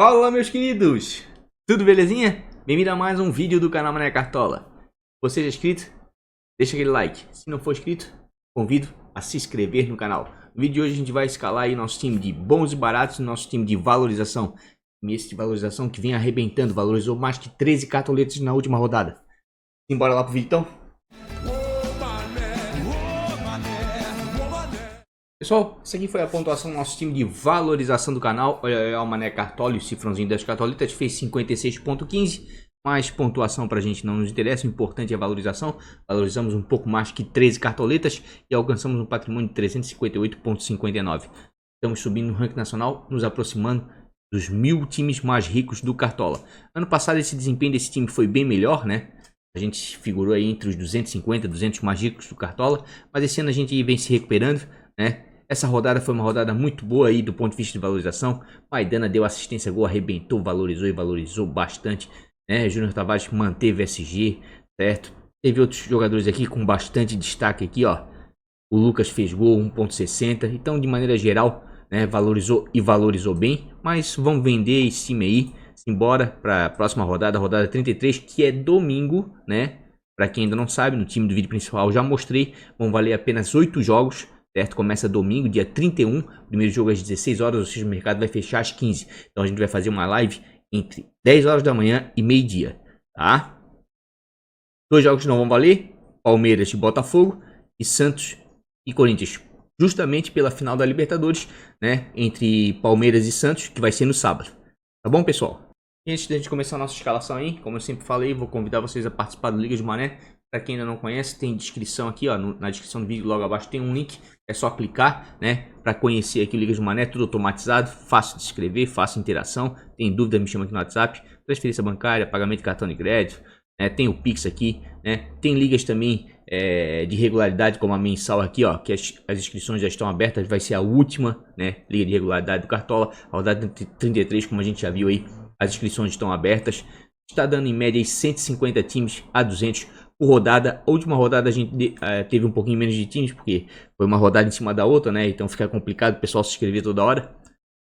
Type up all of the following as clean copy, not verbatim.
Fala, meus queridos! Tudo belezinha? Bem-vindo a mais um vídeo do canal Mané Cartola. Você já é inscrito? Deixa aquele like. Se não for inscrito, convido a se inscrever no canal. No vídeo de hoje a gente vai escalar aí nosso time de bons e baratos, nosso time de valorização. E esse de valorização que vem arrebentando, valorizou mais que 13 cartoletas na última rodada. Simbora lá pro vídeo então? Pessoal, essa aqui foi a pontuação do nosso time de valorização do canal. Olha, o Mané Cartola, o cifrãozinho das cartoletas fez 56.15. Mas pontuação pra gente não nos interessa, o importante é a valorização. Valorizamos um pouco mais que 13 cartoletas e alcançamos um patrimônio de 358.59. Estamos subindo no ranking nacional, nos aproximando dos 1000 times mais ricos do Cartola. Ano passado esse desempenho desse time foi bem melhor, né? A gente figurou aí entre os 250, 200 mais ricos do Cartola. Mas esse ano a gente vem se recuperando, né? Essa rodada foi uma rodada muito boa aí do ponto de vista de valorização. Maidana deu assistência, gol, arrebentou, valorizou e valorizou bastante, né? Júnior Tavares manteve SG, certo? Teve outros jogadores aqui com bastante destaque aqui, ó. O Lucas fez gol, 1.60. Então, de maneira geral, né, valorizou e valorizou bem. Mas vamos vender esse time aí. Simbora para a próxima rodada, rodada 33, que é domingo, né? Para quem ainda não sabe, no time do vídeo principal eu já mostrei. Vão valer apenas 8 jogos. Certo? Começa domingo, dia 31, primeiro jogo às 16 horas, ou seja, o mercado vai fechar às 15. Então a gente vai fazer uma live entre 10 horas da manhã e meio-dia, tá? Dois jogos não vão valer, Palmeiras e Botafogo, e Santos e Corinthians, justamente pela final da Libertadores, né? Entre Palmeiras e Santos, que vai ser no sábado. Tá bom, pessoal? E antes de a gente começar a nossa escalação aí, como eu sempre falei, vou convidar vocês a participar do Liga de Mané. Para quem ainda não conhece, tem descrição aqui, ó, na descrição do vídeo logo abaixo tem um link, é só clicar, né, para conhecer aqui o Liga de Mané, tudo automatizado, fácil de escrever, fácil interação. Tem dúvida, me chama aqui no WhatsApp, transferência bancária, pagamento de cartão de crédito, né, tem o Pix aqui, né, tem ligas também de regularidade como a mensal aqui, ó, que as inscrições já estão abertas, vai ser a última, né, liga de regularidade do Cartola, a rodada 33, como a gente já viu aí, as inscrições estão abertas, está dando em média aí 150 times a 200 por rodada. A última rodada a gente teve um pouquinho menos de times, porque foi uma rodada em cima da outra, né? Então fica complicado o pessoal se inscrever toda hora.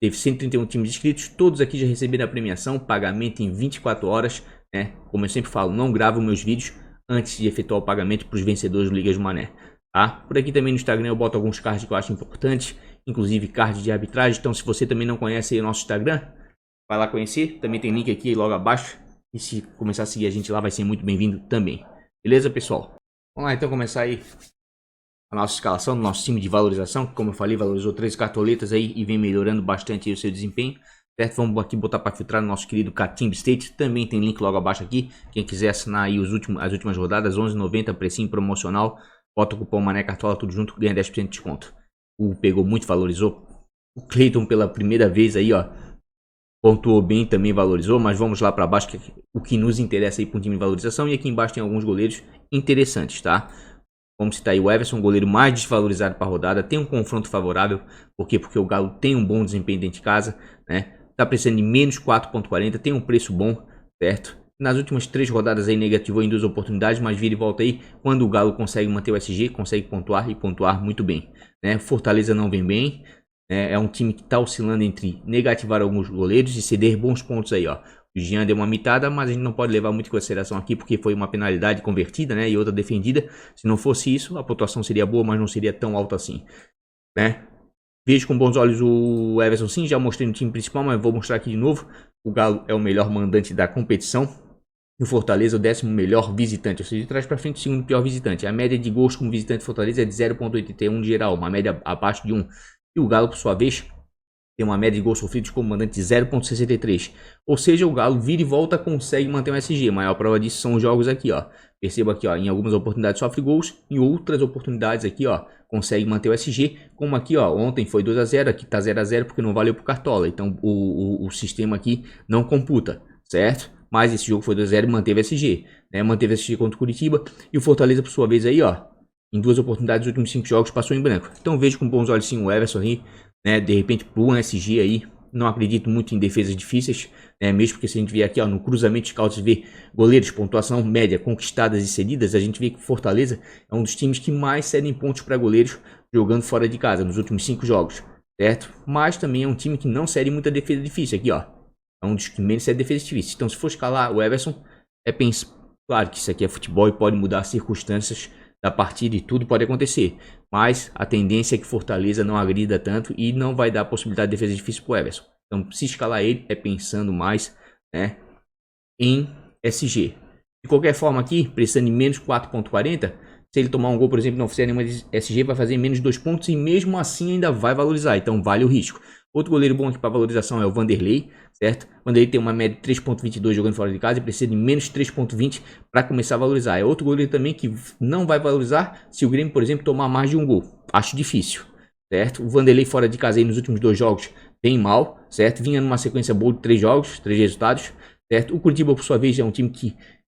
Teve 131 times inscritos, todos aqui já receberam a premiação, pagamento em 24 horas, né? Como eu sempre falo, não gravo meus vídeos antes de efetuar o pagamento para os vencedores do Liga de Mané, tá? Por aqui também no Instagram eu boto alguns cards que eu acho importantes, inclusive cards de arbitragem. Então se você também não conhece aí o nosso Instagram, vai lá conhecer, também tem link aqui logo abaixo. E se começar a seguir a gente lá, vai ser muito bem-vindo também. Beleza, pessoal? Vamos lá então começar aí a nossa escalação do nosso time de valorização, que, como eu falei, valorizou 3 cartoletas aí e vem melhorando bastante aí o seu desempenho, certo? Vamos aqui botar para filtrar no nosso querido Catimba State, também tem link logo abaixo aqui. Quem quiser assinar aí as últimas rodadas, 11,90, precinho promocional, bota o cupom Mané Cartola tudo junto, ganha 10% de desconto. O pegou muito, valorizou. O Cleiton pela primeira vez aí, ó, pontuou bem, também valorizou, mas vamos lá para baixo, que é o que nos interessa aí para um time de valorização. E aqui embaixo tem alguns goleiros interessantes, tá? Vamos citar aí o Everson, goleiro mais desvalorizado para a rodada, tem um confronto favorável, por quê? Porque o Galo tem um bom desempenho dentro de casa, né? Tá precisando de menos 4.40, tem um preço bom, certo? Nas últimas 3 rodadas aí negativou em 2 oportunidades, mas vira e volta aí, quando o Galo consegue manter o SG, consegue pontuar e pontuar muito bem, né? Fortaleza não vem bem. É um time que está oscilando entre negativar alguns goleiros e ceder bons pontos aí, ó. O Jean deu uma mitada, mas a gente não pode levar muito em consideração aqui, porque foi uma penalidade convertida, né, e outra defendida. Se não fosse isso, a pontuação seria boa, mas não seria tão alta assim, né? Vejo com bons olhos o Everson, sim, já mostrei no time principal, mas vou mostrar aqui de novo. O Galo é o melhor mandante da competição. E o Fortaleza o 10º melhor visitante, ou seja, de trás para frente o segundo pior visitante. A média de gols como visitante do Fortaleza é de 0.81 geral, uma média abaixo de 1. E o Galo, por sua vez, tem uma média de gols sofridos como mandante de 0.63. Ou seja, o Galo vira e volta, consegue manter um SG. A maior prova disso são os jogos aqui, ó. Perceba aqui, ó, em algumas oportunidades sofre gols, em outras oportunidades aqui, ó, consegue manter o SG. Como aqui, ó, ontem foi 2-0, aqui tá 0-0 porque não valeu pro Cartola. Então o sistema aqui não computa, certo? Mas esse jogo foi 2-0 e manteve SG, né? Manteve SG contra o Curitiba. E o Fortaleza, por sua vez, aí, ó, em 2 oportunidades, os últimos 5 jogos passou em branco. Então vejo com bons olhos sim o Everson aí, né? De repente por um SG aí. Não acredito muito em defesas difíceis, né? Mesmo porque se a gente vier aqui, ó, no cruzamento de scouts, vê goleiros, pontuação média, conquistadas e cedidas, a gente vê que Fortaleza é um dos times que mais cedem pontos para goleiros jogando fora de casa nos últimos 5 jogos, certo? Mas também é um time que não cede muita defesa difícil aqui, ó. É um dos que menos é defesa difícil. Então, se for escalar o Everson, claro que isso aqui é futebol e pode mudar as circunstâncias da partida e tudo pode acontecer. Mas a tendência é que Fortaleza não agrida tanto e não vai dar a possibilidade de defesa difícil para o Everson. Então, se escalar ele, é pensando mais, né, em SG. De qualquer forma aqui, precisando de menos 4.40, se ele tomar um gol, por exemplo, não fizer nenhuma SG, vai fazer menos 2 pontos e mesmo assim ainda vai valorizar. Então, vale o risco. Outro goleiro bom aqui para valorização é o Vanderlei, certo? Vanderlei tem uma média de 3.22 jogando fora de casa e precisa de menos 3.20 para começar a valorizar. É outro goleiro também que não vai valorizar se o Grêmio, por exemplo, tomar mais de um gol. Acho difícil, certo? O Vanderlei fora de casa aí nos últimos 2 jogos bem mal, certo? Vinha numa sequência boa de 3 jogos, 3 resultados, certo? O Curitiba, por sua vez, é um time que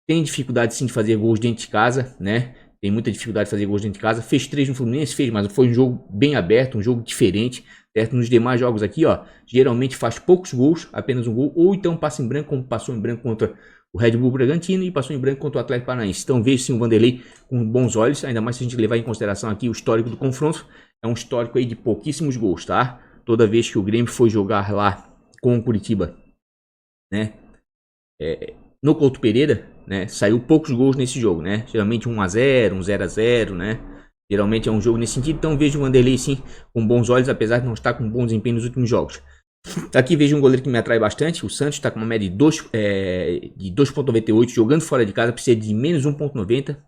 tem dificuldade sim de fazer gols dentro de casa, né? Tem muita dificuldade de fazer gols dentro de casa. Fez 3 no Fluminense, fez, mas foi um jogo bem aberto, um jogo diferente, certo? Nos demais jogos aqui, ó, geralmente faz poucos gols, apenas um gol, ou então passa em branco, como passou em branco contra o Red Bull Bragantino e passou em branco contra o Atlético Paranaense. Então vejo sim o Vanderlei com bons olhos, ainda mais se a gente levar em consideração aqui o histórico do confronto. É um histórico aí de pouquíssimos gols, tá? Toda vez que o Grêmio foi jogar lá com o Curitiba, né? No Couto Pereira, né, saiu poucos gols nesse jogo, né? Geralmente 1-0, 0-0, né? Geralmente é um jogo nesse sentido, então vejo o Vanderlei sim com bons olhos, apesar de não estar com bom desempenho nos últimos jogos. Aqui vejo um goleiro que me atrai bastante, o Santos está com uma média de 2.98, jogando fora de casa, precisa de menos 1.90.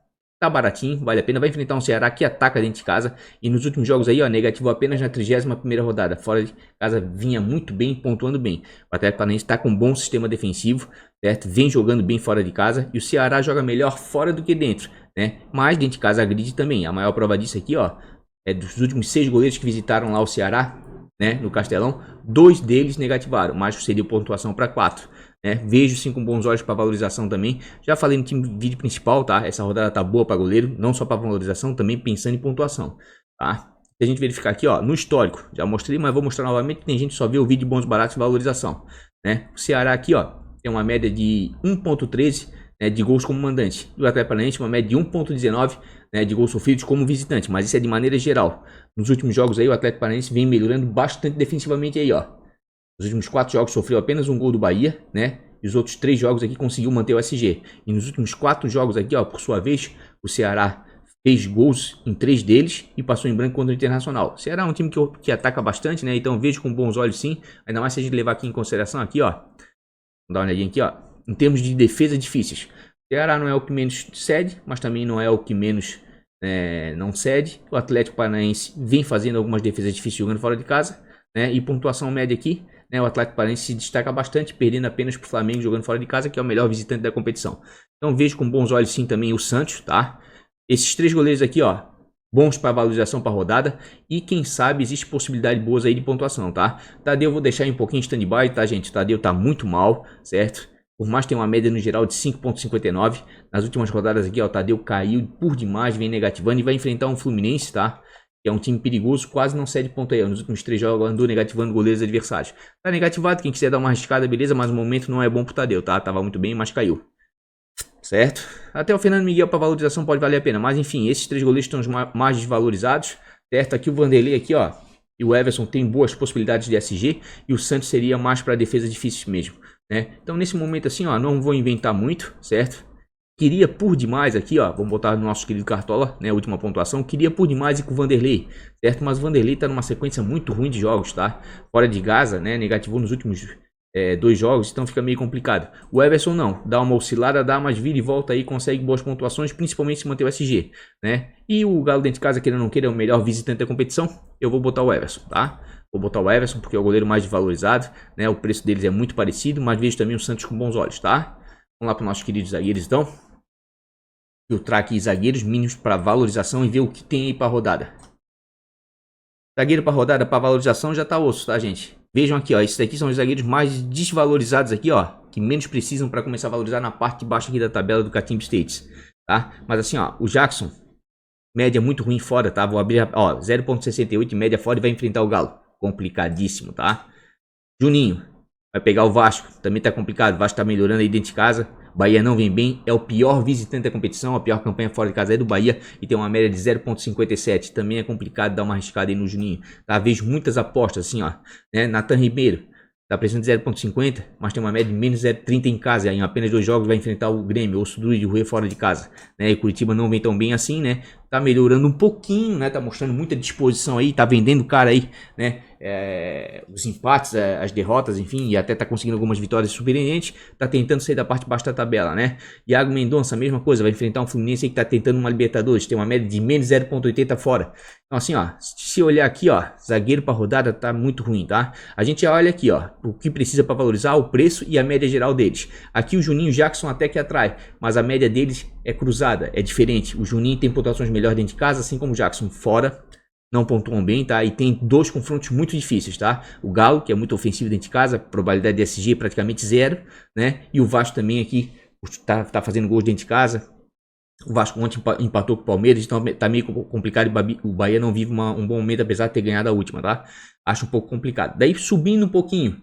Tá baratinho, vale a pena, vai enfrentar um Ceará que ataca dentro de casa. E nos últimos jogos aí, ó, negativo apenas na 31ª rodada. Fora de casa vinha muito bem, pontuando bem. O Atlético Paranaense está com um bom sistema defensivo, certo? Vem jogando bem fora de casa. E o Ceará joga melhor fora do que dentro, né? Mas dentro de casa agride também. A maior prova disso aqui, ó, é dos últimos 6 goleiros que visitaram lá o Ceará, né, no Castelão. 2 deles negativaram, mas seria pontuação para 4. Vejo sim com bons olhos para valorização também. Já falei no time vídeo principal, tá? Essa rodada tá boa para goleiro, não só para valorização, também pensando em pontuação, tá? Se a gente verificar aqui, ó, no histórico, já mostrei, mas vou mostrar novamente que tem gente que só vê o vídeo de bons baratos e valorização, né? O Ceará aqui, ó, tem uma média de 1.13, né, de gols como mandante. E o Atlético Paranaense uma média de 1.19, né, de gols sofridos como visitante, mas isso é de maneira geral. Nos últimos jogos aí, o Atlético Paranaense vem melhorando bastante defensivamente aí, ó. Nos últimos 4 jogos sofreu apenas um gol do Bahia, né? E os outros 3 jogos aqui conseguiu manter o SG. E nos últimos 4 jogos aqui, ó, por sua vez, o Ceará fez gols em 3 deles e passou em branco contra o Internacional. O Ceará é um time que ataca bastante, né? Então vejo com bons olhos sim. Ainda mais se a gente levar aqui em consideração aqui, ó. Vamos dar uma olhadinha aqui, ó. Em termos de defesa difíceis. O Ceará não é o que menos cede, mas também não é o que menos não cede. O Atlético Paranaense vem fazendo algumas defesas difíceis jogando fora de casa, né? E pontuação média aqui, né, o Atlético Paranaense se destaca bastante, perdendo apenas para o Flamengo jogando fora de casa, que é o melhor visitante da competição. Então vejo com bons olhos sim também o Santos, tá? Esses 3 goleiros aqui, ó, bons para valorização para rodada. E quem sabe existe possibilidade boas aí de pontuação, tá? Tadeu eu vou deixar em um pouquinho stand-by, tá, gente? O Tadeu tá muito mal, certo? Por mais que tenha uma média no geral de 5.59. Nas últimas rodadas aqui, ó, o Tadeu caiu por demais, vem negativando e vai enfrentar um Fluminense, tá? Que é um time perigoso, quase não cede ponto aí. Nos últimos 3 jogos andou negativando goleiros adversários. Tá negativado, quem quiser dar uma arriscada, beleza, mas o momento não é bom pro Tadeu, tá? Tava muito bem, mas caiu. Certo? Até o Fernando Miguel para valorização pode valer a pena. Mas enfim, esses 3 goleiros estão os mais desvalorizados. Certo? Aqui o Vanderlei aqui, ó. E o Everson tem boas possibilidades de SG. E o Santos seria mais para defesa difícil mesmo, né? Então nesse momento assim, ó, não vou inventar muito, certo? Queria por demais aqui, ó, vamos botar no nosso querido Cartola, né, última pontuação. Queria por demais ir com o Vanderlei, certo? Mas o Vanderlei tá numa sequência muito ruim de jogos, tá? Fora de casa, né, negativou nos últimos 2 jogos, então fica meio complicado. O Everson não, dá uma oscilada, dá mais vira e volta aí, consegue boas pontuações, principalmente se manter o SG, né? E o Galo dentro de casa, queira ou não queira, é o melhor visitante da competição, eu vou botar o Everson, tá? Vou botar o Everson porque é o goleiro mais desvalorizado, né? O preço deles é muito parecido, mas vejo também o Santos com bons olhos, tá? Vamos lá para os nossos queridos zagueiros, então. Filtrar aqui zagueiros mínimos para valorização e ver o que tem aí para rodada. Zagueiro para rodada, para valorização já tá osso, tá, gente? Vejam aqui, ó, esses aqui são os zagueiros mais desvalorizados aqui, ó, que menos precisam para começar a valorizar na parte de baixo aqui da tabela do Catimb States, tá? Mas assim, ó, o Jackson, média muito ruim fora, tá? Vou abrir, ó, 0.68 de média fora e vai enfrentar o Galo. Complicadíssimo, tá? Juninho vai pegar o Vasco, também tá complicado, o Vasco tá melhorando aí dentro de casa. Bahia não vem bem, é o pior visitante da competição, a pior campanha fora de casa é do Bahia e tem uma média de 0.57, também é complicado dar uma arriscada aí no Juninho, tá? Vejo muitas apostas assim, ó, né? Nathan Ribeiro Tá precisando de 0,50, mas tem uma média de menos 0,30 em casa. Em apenas 2 jogos vai enfrentar o Grêmio, ou o Sudruy de Rui fora de casa, né? E Curitiba não vem tão bem assim, né? Tá melhorando um pouquinho, né? Tá mostrando muita disposição aí, tá vendendo o cara aí, né? Os empates, as derrotas, enfim, e até tá conseguindo algumas vitórias surpreendentes. Tá tentando sair da parte de baixo da tabela, né? Iago Mendonça, mesma coisa, vai enfrentar um Fluminense aí que tá tentando uma Libertadores, tem uma média de menos 0,80 fora. Então assim, ó, se olhar aqui, ó, zagueiro para rodada tá muito ruim, tá? A gente olha aqui, ó, o que precisa para valorizar, o preço e a média geral deles. Aqui o Juninho e o Jackson até que atrai, mas a média deles é cruzada, é diferente. O Juninho tem pontuações melhores dentro de casa, assim como o Jackson fora. Não pontuam bem, tá? E tem 2 confrontos muito difíceis, tá? O Galo, que é muito ofensivo dentro de casa, probabilidade de SG praticamente 0, né? E o Vasco também aqui tá fazendo gols dentro de casa. O Vasco ontem empatou com o Palmeiras, então tá meio complicado. O Bahia não vive um bom momento, apesar de ter ganhado a última, tá? Acho um pouco complicado. Daí, subindo um pouquinho,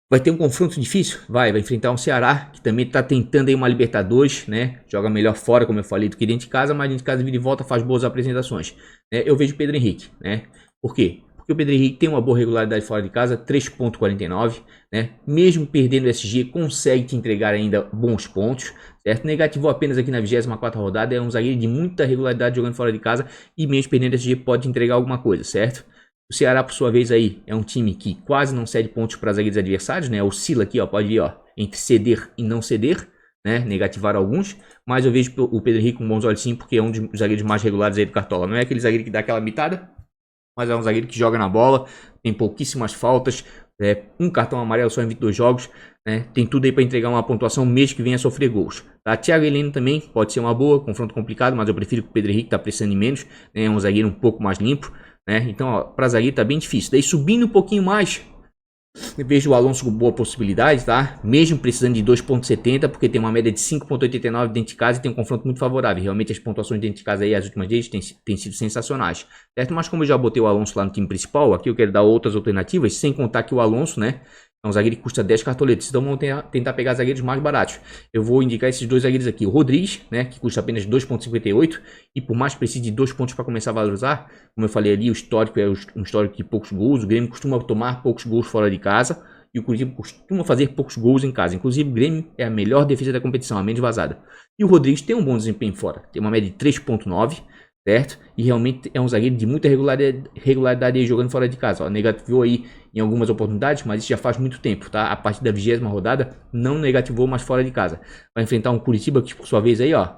vai ter um confronto difícil? Vai enfrentar um Ceará, que também tá tentando aí uma Libertadores, né? Joga melhor fora, como eu falei, do que dentro de casa, mas dentro de casa vira e volta, faz boas apresentações. Eu vejo o Pedro Henrique, né? Por quê? Porque o Pedro Henrique tem uma boa regularidade fora de casa, 3,49, né? Mesmo perdendo o SG, consegue te entregar ainda bons pontos, certo? Negativou apenas aqui na 24ª rodada, é um zagueiro de muita regularidade jogando fora de casa e mesmo perdendo o SG pode te entregar alguma coisa, certo? O Ceará, por sua vez, aí é um time que quase não cede pontos para zagueiros adversários, né? Oscila aqui, ó, pode ir, ó, entre ceder e não ceder, né? Negativar alguns, mas eu vejo o Pedro Henrique com bons olhos sim, porque é um dos zagueiros mais regulares aí do Cartola. Não é aquele zagueiro que dá aquela mitada, mas é um zagueiro que joga na bola, tem pouquíssimas faltas, um cartão amarelo só em 22 jogos, né? Tem tudo aí para entregar uma pontuação mesmo que venha a sofrer gols. Tá? Thiago Heleno também pode ser uma boa, confronto complicado, mas eu prefiro que o Pedro Henrique tá precisando de menos, né? É um zagueiro um pouco mais limpo. Então, para zagueiro tá bem difícil. Daí subindo um pouquinho mais, eu vejo o Alonso com boa possibilidade, tá? Mesmo precisando de 2,70, porque tem uma média de 5,89 dentro de casa e tem um confronto muito favorável. Realmente as pontuações dentro de casa aí, as últimas vezes, têm sido sensacionais, certo? Mas como eu já botei o Alonso lá no time principal, aqui eu quero dar outras alternativas, sem contar que o Alonso, né? É um zagueiro que custa 10 cartoletas, então vamos tentar pegar zagueiros mais baratos. Eu vou indicar esses 2 zagueiros aqui. O Rodrigues, né, que custa apenas 2,58 e por mais precise de 2 pontos para começar a valorizar, como eu falei ali, o histórico é um histórico de poucos gols. O Grêmio costuma tomar poucos gols fora de casa e o Curitiba costuma fazer poucos gols em casa. Inclusive o Grêmio é a melhor defesa da competição, a menos vazada. E o Rodrigues tem um bom desempenho fora, tem uma média de 3,9. Certo? E realmente é um zagueiro de muita regularidade aí jogando fora de casa. Ó, negativou aí em algumas oportunidades, mas isso já faz muito tempo, tá? A partir da 20ª rodada não negativou mais fora de casa. Vai enfrentar um Curitiba que por sua vez aí, ó,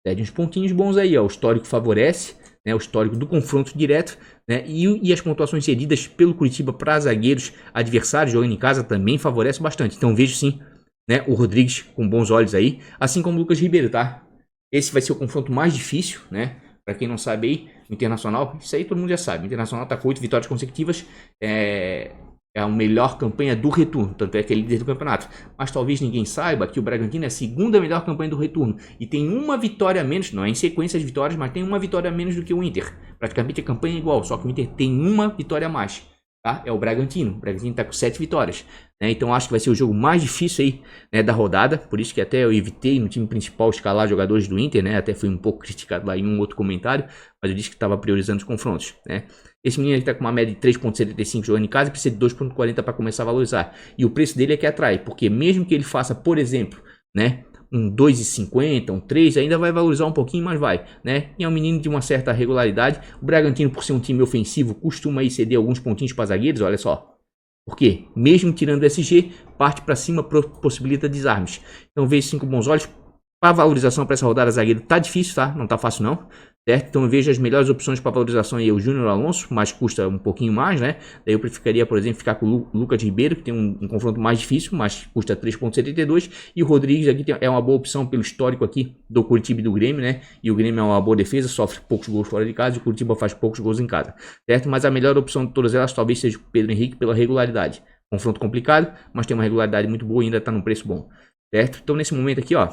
pede uns pontinhos bons aí, ó. O histórico favorece, né? O histórico do confronto direto, né? E as pontuações cedidas pelo Curitiba para zagueiros adversários jogando em casa também favorece bastante. Então vejo sim, né? O Rodrigues com bons olhos aí, assim como o Lucas Ribeiro, tá? Esse vai ser o confronto mais difícil, né? Para quem não sabe aí, o Internacional, isso aí todo mundo já sabe. O Internacional tá com 8 vitórias consecutivas, é a melhor campanha do retorno, tanto é que é líder do campeonato. Mas talvez ninguém saiba que o Bragantino é a segunda melhor campanha do retorno e tem uma vitória a menos, não é em sequência de vitórias, mas tem uma vitória a menos do que o Inter. Praticamente a campanha é igual, só que o Inter tem uma vitória a mais. Tá? É o Bragantino. O Bragantino está com 7 vitórias. Né? Então acho que vai ser o jogo mais difícil aí, né, da rodada. Por isso que até eu evitei no time principal escalar jogadores do Inter. Né? Até fui um pouco criticado lá em um outro comentário. Mas eu disse que estava priorizando os confrontos. Né? Esse menino está com uma média de 3,75 jogando em casa e precisa de 2,40 para começar a valorizar. E o preço dele é que atrai. Porque mesmo que ele faça, por exemplo, né, um 2,50, um 3, ainda vai valorizar um pouquinho, mas vai, né? E é um menino de uma certa regularidade. O Bragantino, por ser um time ofensivo, costuma aí ceder alguns pontinhos para zagueiros, olha só. Por quê? Mesmo tirando o SG, parte para cima possibilita desarmes. Então vejo 5 bons olhos. Para valorização para essa rodada, zagueiro tá difícil, tá? Não tá fácil não. Certo? Então eu vejo as melhores opções para valorização aí, o Júnior Alonso, mas custa um pouquinho mais, né? Daí eu preferiria, por exemplo, ficar com o Lucas Ribeiro, que tem um confronto mais difícil, mas custa 3,72. E o Rodrigues aqui é uma boa opção pelo histórico aqui do Curitiba e do Grêmio, né? E o Grêmio é uma boa defesa, sofre poucos gols fora de casa e o Curitiba faz poucos gols em casa. Certo? Mas a melhor opção de todas elas talvez seja o Pedro Henrique pela regularidade. Confronto complicado, mas tem uma regularidade muito boa e ainda está num preço bom. Certo? Então nesse momento aqui, ó,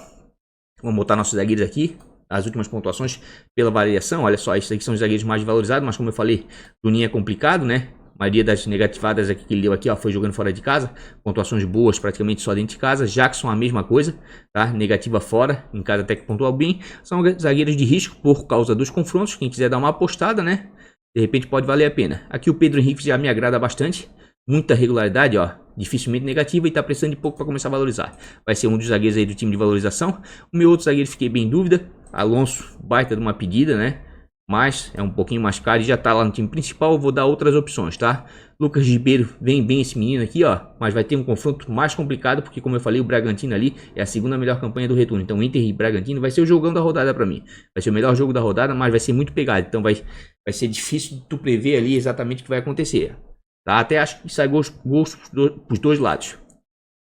vamos botar nossos zagueiros aqui. As últimas pontuações pela variação, olha só, esses aqui são os zagueiros mais valorizados, mas como eu falei, Juninho é complicado, né? A maioria das negativadas aqui que ele deu aqui, ó, foi jogando fora de casa, pontuações boas praticamente só dentro de casa. Jackson a mesma coisa, tá? Negativa fora, em casa até que pontual bem. São zagueiros de risco por causa dos confrontos, quem quiser dar uma apostada, né? De repente pode valer a pena. Aqui o Pedro Henrique já me agrada bastante, muita regularidade, ó, dificilmente negativa e tá precisando de pouco para começar a valorizar. Vai ser um dos zagueiros aí do time de valorização. O meu outro zagueiro fiquei bem em dúvida, Alonso, baita de uma pedida, né? Mas é um pouquinho mais caro e já tá lá no time principal. Eu vou dar outras opções, tá? Lucas Ribeiro, vem bem esse menino aqui, ó. Mas vai ter um confronto mais complicado, porque como eu falei, o Bragantino ali é a segunda melhor campanha do retorno. Então Inter e Bragantino vai ser o jogão da rodada pra mim. Vai ser o melhor jogo da rodada, mas vai ser muito pegado. Então vai ser difícil de tu prever ali exatamente o que vai acontecer. Tá? Até acho que sai gols pros dois lados.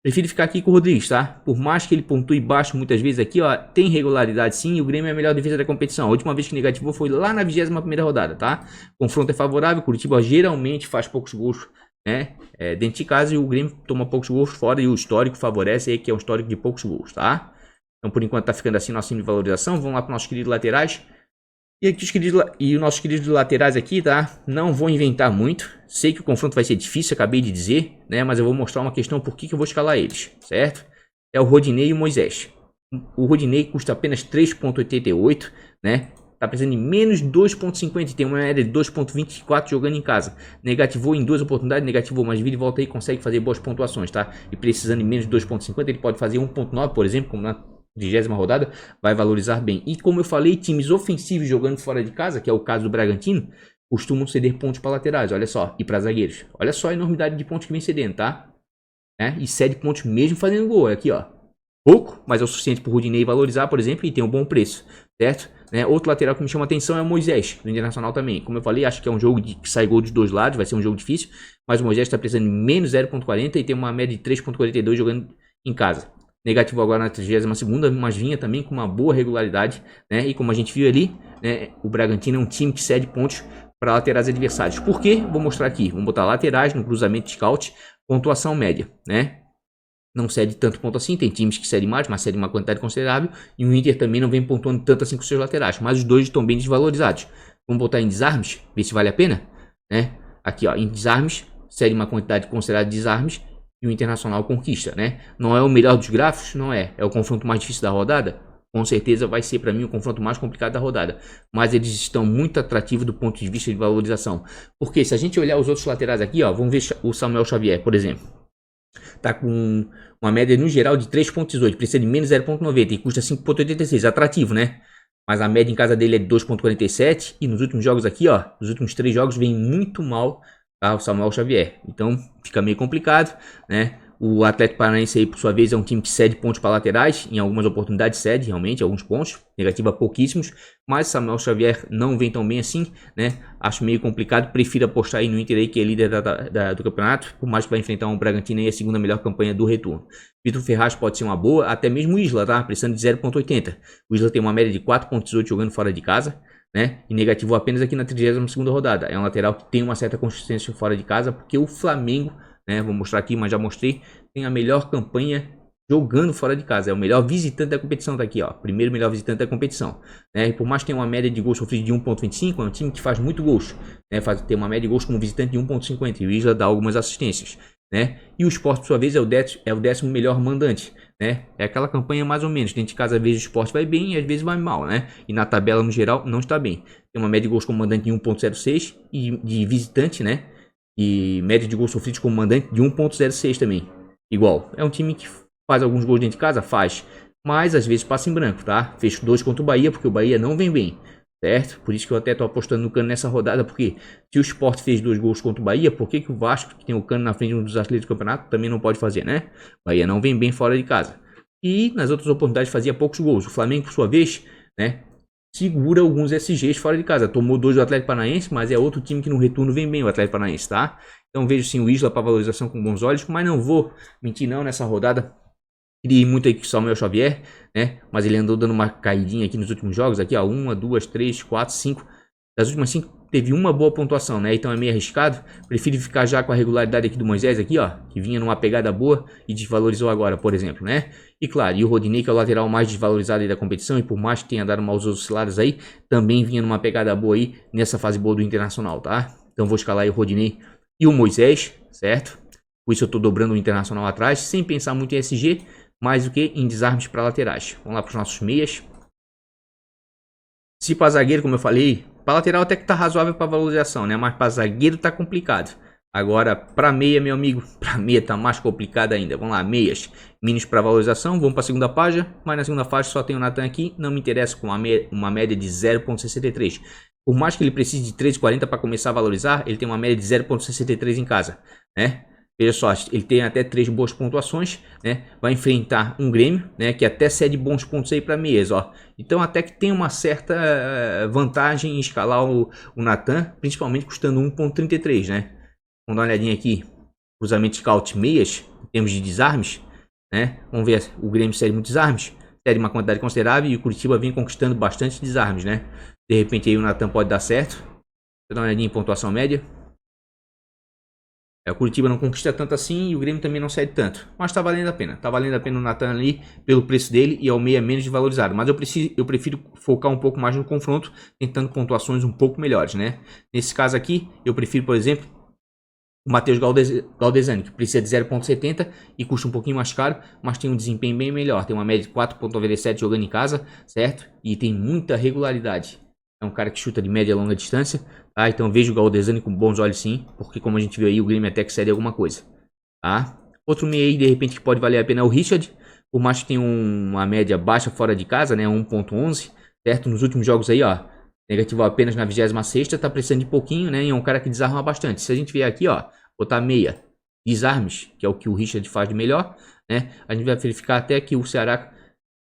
Prefiro ficar aqui com o Rodrigues, tá? Por mais que ele pontue baixo muitas vezes aqui, ó, tem regularidade sim, e o Grêmio é a melhor defesa da competição. A última vez que negativou foi lá na 21ª rodada, tá? Confronto é favorável, Curitiba geralmente faz poucos gols, né? Dentro de casa, e o Grêmio toma poucos gols fora, e o histórico favorece aí, que é um histórico de poucos gols, tá? Então por enquanto tá ficando assim nosso time de valorização. Vamos lá para nossos queridos laterais. E aqui os nossos queridos laterais aqui, tá? Não vou inventar muito. Sei que o confronto vai ser difícil, acabei de dizer, né? Mas eu vou mostrar uma questão por que eu vou escalar eles, certo? É o Rodinei e o Moisés. O Rodinei custa apenas 3,88, né? Tá precisando de menos 2,50 e tem uma média de 2,24 jogando em casa. Negativou em 2 oportunidades, negativou, mas vira e volta aí, consegue fazer boas pontuações, tá? E precisando de menos de 2,50, ele pode fazer 1,9, por exemplo, como na 20ª rodada, vai valorizar bem. E como eu falei, times ofensivos jogando fora de casa, que é o caso do Bragantino, costumam ceder pontos para laterais, olha só, e para zagueiros. Olha só a enormidade de pontos que vem cedendo, tá? E cede pontos mesmo fazendo gol, aqui ó. Pouco, mas é o suficiente para o Rodinei valorizar, por exemplo, e tem um bom preço, certo? Outro lateral que me chama a atenção é o Moisés, do Internacional também. Como eu falei, acho que é um jogo que sai gol dos dois lados, vai ser um jogo difícil, mas o Moisés está precisando de menos 0,40 e tem uma média de 3,42 jogando em casa. Negativo agora na 32ª, mas vinha também com uma boa regularidade, né? E como a gente viu ali, né, o Bragantino é um time que cede pontos para laterais adversários. Por quê? Vou mostrar aqui. Vamos botar laterais no cruzamento de scout, pontuação média, né? Não cede tanto ponto assim, tem times que cedem mais, mas cedem uma quantidade considerável. E o Inter também não vem pontuando tanto assim com seus laterais, mas os dois estão bem desvalorizados. Vamos botar em desarmes, ver se vale a pena, né? Aqui ó, em desarmes, cede uma quantidade considerável de desarmes. E o Internacional conquista, né? Não é o melhor dos gráficos, não é. É o confronto mais difícil da rodada. Com certeza vai ser para mim o confronto mais complicado da rodada. Mas eles estão muito atrativos do ponto de vista de valorização. Porque se a gente olhar os outros laterais aqui, ó, vamos ver o Samuel Xavier, por exemplo. Tá com uma média no geral de 3,18, precisa de menos 0,90 e custa 5,86, atrativo, né? Mas a média em casa dele é de 2,47 e nos últimos jogos aqui, ó, nos últimos 3 jogos vem muito mal. Tá, o Samuel Xavier, então fica meio complicado, né? O Atlético Paranaense aí, por sua vez, é um time que cede pontos para laterais, em algumas oportunidades cede realmente alguns pontos, negativa pouquíssimos, mas Samuel Xavier não vem tão bem assim, né? Acho meio complicado, prefiro apostar aí no Inter aí, que é líder do campeonato, por mais que vai enfrentar um Bragantino aí, a segunda melhor campanha do retorno. Vitor Ferraz pode ser uma boa, até mesmo o Isla, tá? Precisando de 0,80. O Isla tem uma média de 4,18 jogando fora de casa, né? E negativou apenas aqui na 32ª rodada. É um lateral que tem uma certa consistência fora de casa, porque o Flamengo, né? Vou mostrar aqui, mas já mostrei, tem a melhor campanha jogando fora de casa. É o melhor visitante da competição, tá aqui, ó. Primeiro melhor visitante da competição, né? E por mais que tenha uma média de gols sofridos de 1,25, é um time que faz muito gols, né? Tem uma média de gols como visitante de 1,50 e o Isla dá algumas assistências, né? E o Sport, por sua vez, é o 10º melhor mandante, né? É aquela campanha mais ou menos. Dentro de casa, às vezes o Sport vai bem e às vezes vai mal, né? E na tabela, no geral, não está bem. Tem uma média de gols como mandante de 1,06 e de visitante, né? E média de gols sofridos como mandante de 1,06 também. Igual. É um time que faz alguns gols dentro de casa? Faz. Mas às vezes passa em branco, tá? Fez 2 contra o Bahia, porque o Bahia não vem bem. Certo? Por isso que eu até tô apostando no Cano nessa rodada, porque se o Sport fez 2 gols contra o Bahia, por que o Vasco, que tem o Cano na frente de um dos artilheiros do campeonato, também não pode fazer, né? O Bahia não vem bem fora de casa. E nas outras oportunidades fazia poucos gols. O Flamengo, por sua vez, né, segura alguns SGs fora de casa. Tomou 2 do Atlético Paranaense, mas é outro time que no retorno vem bem, o Atlético Paranaense, tá? Então vejo sim o Isla para valorização com bons olhos, mas não vou mentir não nessa rodada. Queria ir muito aí com o Samuel Xavier, né? Mas ele andou dando uma caidinha aqui nos últimos jogos. Aqui, ó, 1, 2, 3, 4, 5. Das últimas 5 teve uma boa pontuação, né? Então é meio arriscado. Prefiro ficar já com a regularidade aqui do Moisés aqui, ó, que vinha numa pegada boa e desvalorizou agora, por exemplo, né? E claro, e o Rodinei, que é o lateral mais desvalorizado aí da competição, e por mais que tenha dado maus oscilados aí, também vinha numa pegada boa aí nessa fase boa do Internacional, tá? Então vou escalar aí o Rodinei e o Moisés, certo? Por isso eu tô dobrando o Internacional atrás, sem pensar muito em SG, mais do que em desarmes para laterais. Vamos lá para os nossos meias. Se para zagueiro, como eu falei, para lateral até que tá razoável para valorização, né? Mas para zagueiro tá complicado. Agora, para meia, meu amigo, para meia tá mais complicado ainda. Vamos lá, meias, mínimos para valorização. Vamos para a segunda página, mas na segunda faixa só tem o Nathan aqui. Não me interessa com uma média de 0,63. Por mais que ele precise de 3,40 para começar a valorizar, ele tem uma média de 0,63 em casa, né? Veja só, ele tem até 3 boas pontuações, né? Vai enfrentar um Grêmio, né? Que até cede bons pontos aí para meias, ó. Então até que tem uma certa vantagem em escalar o Nathan, principalmente custando 1,33, né? Vamos dar uma olhadinha aqui, cruzamento scout meias, em termos de desarmes, né? Vamos ver, o Grêmio cede muitos desarmes, cede uma quantidade considerável e o Curitiba vem conquistando bastante desarmes, né? De repente aí o Nathan pode dar certo. Vou dar uma olhadinha em pontuação média. O Curitiba não conquista tanto assim e o Grêmio também não cede tanto. Mas tá valendo a pena. Tá valendo a pena o Nathan ali pelo preço dele e é o meia menos desvalorizado. Mas eu prefiro focar um pouco mais no confronto, tentando pontuações um pouco melhores, né? Nesse caso aqui, eu prefiro, por exemplo, o Matheus Galdesani, que precisa de 0,70 e custa um pouquinho mais caro, mas tem um desempenho bem melhor. Tem uma média de 4,97 jogando em casa, certo? E tem muita regularidade. É um cara que chuta de média e longa distância, tá? Então vejo o Galdesani com bons olhos sim, porque como a gente viu aí, o Grêmio até que cede alguma coisa, tá? Outro meio aí, de repente, que pode valer a pena é o Richard, por mais que tenha uma média baixa fora de casa, né? 1,11, certo? Nos últimos jogos aí, ó, negativo apenas na 26ª, tá precisando de pouquinho, né? E é um cara que desarma bastante. Se a gente vier aqui, ó, botar meia, desarmes, que é o que o Richard faz de melhor, né? A gente vai verificar até que o Ceará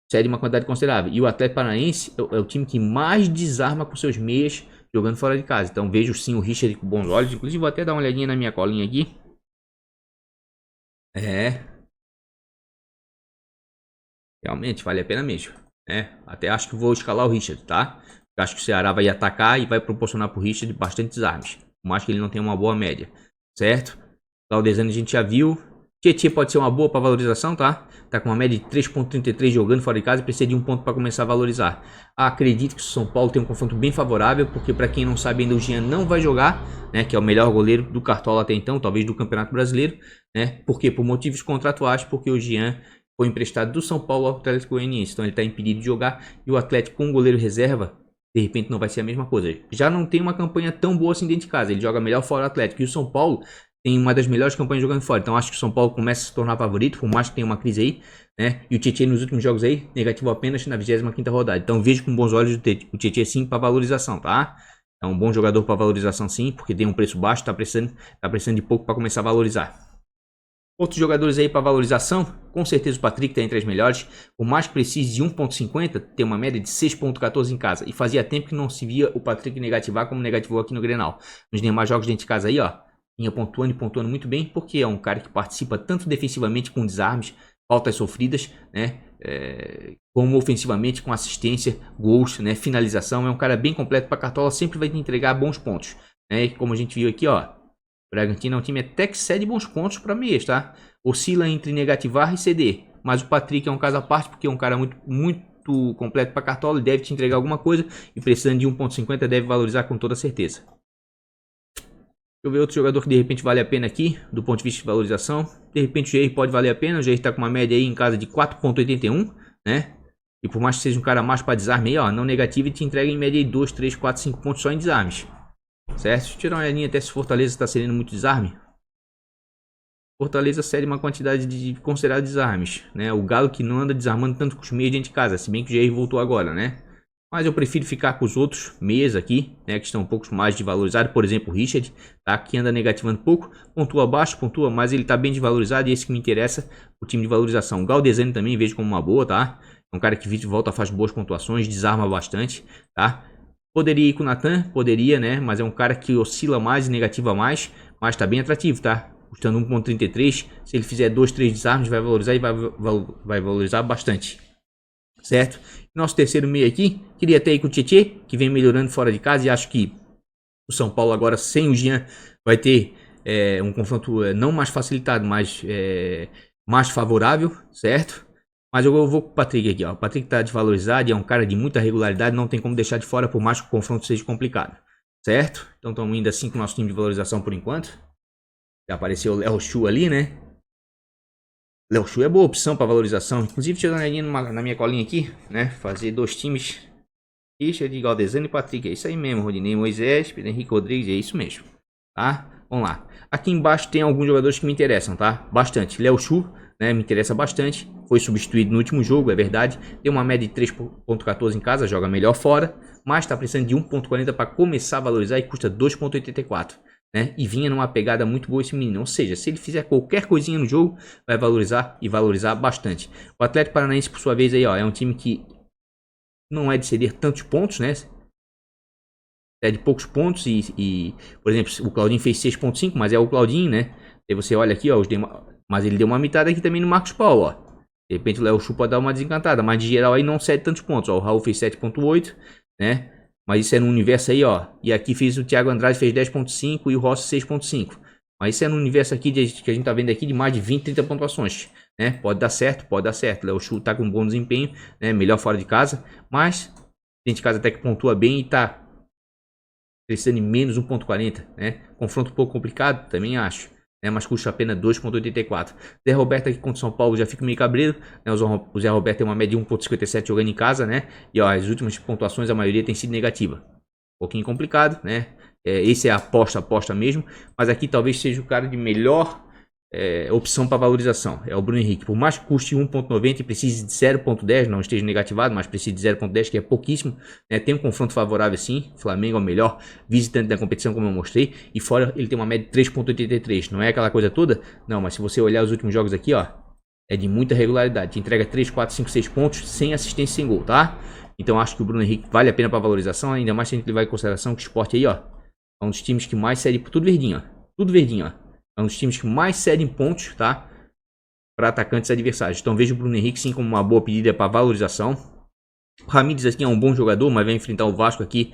cede uma quantidade considerável. E o Atlético Paranaense é o time que mais desarma com seus meias jogando fora de casa. Então vejo sim o Richard com bons olhos. Inclusive vou até dar uma olhadinha na minha colinha aqui. Realmente vale a pena mesmo. Até acho que vou escalar o Richard, tá? Eu acho que o Ceará vai atacar e vai proporcionar pro Richard bastante desarmes. Por mais que ele não tenha uma boa média, certo? Galdesani a gente já viu. Tietê pode ser uma boa para valorização, tá? Tá com uma média de 3,33 jogando fora de casa e precisa de um ponto para começar a valorizar. Acredito que o São Paulo tem um confronto bem favorável, porque para quem não sabe ainda o Jean não vai jogar, né? Que é o melhor goleiro do Cartola até então, talvez do Campeonato Brasileiro, né? Por quê? Por motivos contratuais, porque o Jean foi emprestado do São Paulo ao Atlético Goianiense, então ele está impedido de jogar e o Atlético com um goleiro reserva, de repente não vai ser a mesma coisa. Já não tem uma campanha tão boa assim dentro de casa, ele joga melhor fora do Atlético e o São Paulo tem uma das melhores campanhas jogando fora. Então acho que o São Paulo começa a se tornar favorito, por mais que tenha uma crise aí, né? E o Tietê nos últimos jogos aí, negativo apenas na 25ª rodada. Então vejo com bons olhos o Tietê sim para valorização, tá? É um bom jogador para valorização sim, porque tem um preço baixo, tá precisando de pouco para começar a valorizar. Outros jogadores aí para valorização, com certeza o Patrick está entre as melhores. Por mais que precise de 1,50, tem uma média de 6,14 em casa. E fazia tempo que não se via o Patrick negativar como negativou aqui no Grenal. Nos demais jogos dentro de casa aí, ó, vinha pontuando e pontuando muito bem, porque é um cara que participa tanto defensivamente com desarmes, faltas sofridas, né? Como ofensivamente com assistência, gols, né? Finalização. É um cara bem completo para Cartola, sempre vai te entregar bons pontos, né? E como a gente viu aqui, ó, o Bragantino é um time até que cede bons pontos para meias, tá? Oscila entre negativar e ceder. Mas o Patrick é um caso à parte, porque é um cara muito completo para Cartola. Ele deve te entregar alguma coisa. E precisando de 1,50 deve valorizar com toda certeza. Deixa eu ver outro jogador que de repente vale a pena aqui, do ponto de vista de valorização. De repente o Jair pode valer a pena. O Jair está com uma média aí em casa de 4,81, né? E por mais que seja um cara mais para desarme aí, ó, não negativo, ele te entrega em média aí 2, 3, 4, 5 pontos só em desarmes. Certo? Deixa eu tirar uma olhadinha até se Fortaleza está cedendo muito desarme. Fortaleza cede uma quantidade de considerados desarmes, né? O Galo que não anda desarmando tanto com os meias dentro de casa, se bem que o Jair voltou agora, né? Mas eu prefiro ficar com os outros meias aqui, né? Que estão um pouco mais desvalorizados. Por exemplo, o Richard, tá? Que anda negativando pouco, pontua baixo, pontua, mas ele está bem desvalorizado e esse que me interessa, o time de valorização. O Galdesani também vejo como uma boa, tá? É um cara que volta, faz boas pontuações, desarma bastante, tá? Poderia ir com o Nathan, poderia, né? Mas é um cara que oscila mais e negativa mais, mas tá bem atrativo, tá? Custando 1,33. Se ele fizer 2, 3 desarmes, vai valorizar e vai valorizar bastante. Certo? Nosso terceiro meio aqui, queria até ir com o Tietê, que vem melhorando fora de casa. E acho que o São Paulo agora, sem o Jean, vai ter um confronto não mais facilitado, mas mais favorável, certo? Mas eu vou com o Patrick aqui, ó. O Patrick tá desvalorizado e é um cara de muita regularidade, não tem como deixar de fora, por mais que o confronto seja complicado. Certo? Então estamos indo assim com o nosso time de valorização por enquanto. Já apareceu o Léo Chu ali, né? Léo Chu é boa opção para valorização. Inclusive, deixa eu dar uma olhadinha na minha colinha aqui, né? Fazer 2 times. Richard, Galdesani e Patrick. É isso aí mesmo, Rodinei Moisés, Pedro Henrique Rodrigues, é isso mesmo. Tá? Vamos lá. Aqui embaixo tem alguns jogadores que me interessam, tá? Bastante. Léo Xu, né? Me interessa bastante. Foi substituído no último jogo, é verdade. Tem uma média de 3.14 em casa, joga melhor fora. Mas está precisando de 1.40 para começar a valorizar e custa 2.84. Né? E vinha numa pegada muito boa esse menino. Ou seja, se ele fizer qualquer coisinha no jogo, vai valorizar e valorizar bastante. O Atlético Paranaense, por sua vez, aí, ó, é um time que não é de ceder tantos pontos, né? É de poucos pontos por exemplo, o Claudinho fez 6.5, mas é o Claudinho, né? Aí você olha aqui, ó, mas ele deu uma mitada aqui também no Marcos Paulo, ó. De repente o Léo Chu pode dar uma desencantada, mas de geral aí não cede tantos pontos, ó. O Raul fez 7.8, né? Mas isso é no universo aí, ó. E aqui fez o Thiago Andrade fez 10.5 e o Rossi 6.5. Mas isso é no universo aqui que a gente tá vendo aqui de mais de 20, 30 pontuações, né? Pode dar certo, pode dar certo. O Léo Chu tá com um bom desempenho, né? Melhor fora de casa, mas dentro de casa até que pontua bem e tá precisando de menos 1.40, né? Confronto um pouco complicado, também acho, né? Mas custa apenas 2.84. Zé Roberto aqui contra o São Paulo já fica meio cabreiro, né? O Zé Roberto tem uma média de 1.57 jogando em casa, né? E ó, as últimas pontuações a maioria tem sido negativa. Um pouquinho complicado, né? Esse é a aposta mesmo, mas aqui talvez seja o cara de melhor opção para valorização. É o Bruno Henrique. Por mais que custe 1.90 e precise de 0.10, não esteja negativado, mas precise de 0.10, que é pouquíssimo, né? Tem um confronto favorável sim. Flamengo é o melhor visitante da competição, como eu mostrei. E fora ele tem uma média de 3.83. Não é aquela coisa toda? Não, mas se você olhar os últimos jogos aqui, ó, é de muita regularidade. Te entrega 3, 4, 5, 6 pontos sem assistência, sem gol, tá? Então acho que o Bruno Henrique vale a pena para valorização, ainda mais se a gente levar em consideração que o Sport aí, ó, é um dos times que mais cede por tudo verdinho, ó. Tudo verdinho, ó. É um dos times que mais cedem pontos, tá? Para atacantes adversários. Então vejo o Bruno Henrique sim como uma boa pedida para valorização. O Ramires aqui é um bom jogador, mas vai enfrentar o Vasco aqui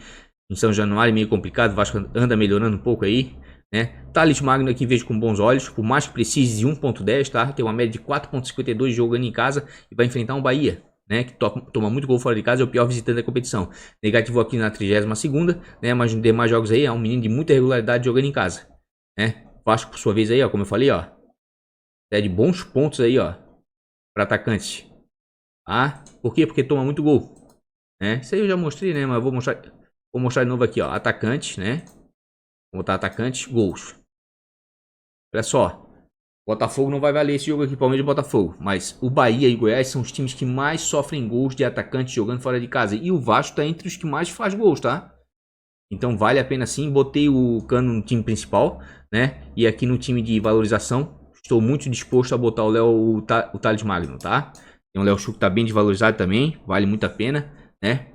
em São Januário, meio complicado. O Vasco anda melhorando um pouco aí, né? Thales Magno aqui vejo com bons olhos, por mais que precise de 1.10, tá? Tem uma média de 4.52 jogando em casa e vai enfrentar um Bahia, né? Que toma muito gol fora de casa, é o pior visitante da competição. Negativo aqui na 32ª, né? Mas nos demais jogos aí é um menino de muita regularidade jogando em casa, né? Vasco, por sua vez aí, ó, como eu falei, ó, é de bons pontos aí, ó, para atacantes. Ah, por quê? Porque toma muito gol, né? Isso aí eu já mostrei, né? Mas eu vou mostrar de novo aqui, ó, atacantes, né? Vou botar atacantes, gols. Olha só, Botafogo não vai valer esse jogo aqui, Palmeiras e Botafogo, mas o Bahia e o Goiás são os times que mais sofrem gols de atacantes jogando fora de casa. E o Vasco tá entre os que mais faz gols, tá? Então vale a pena sim. Botei o Cano no time principal, né? E aqui no time de valorização, estou muito disposto a botar o Thales Magno, tá? Tem o Léo Chu que tá bem desvalorizado também, vale muito a pena, né?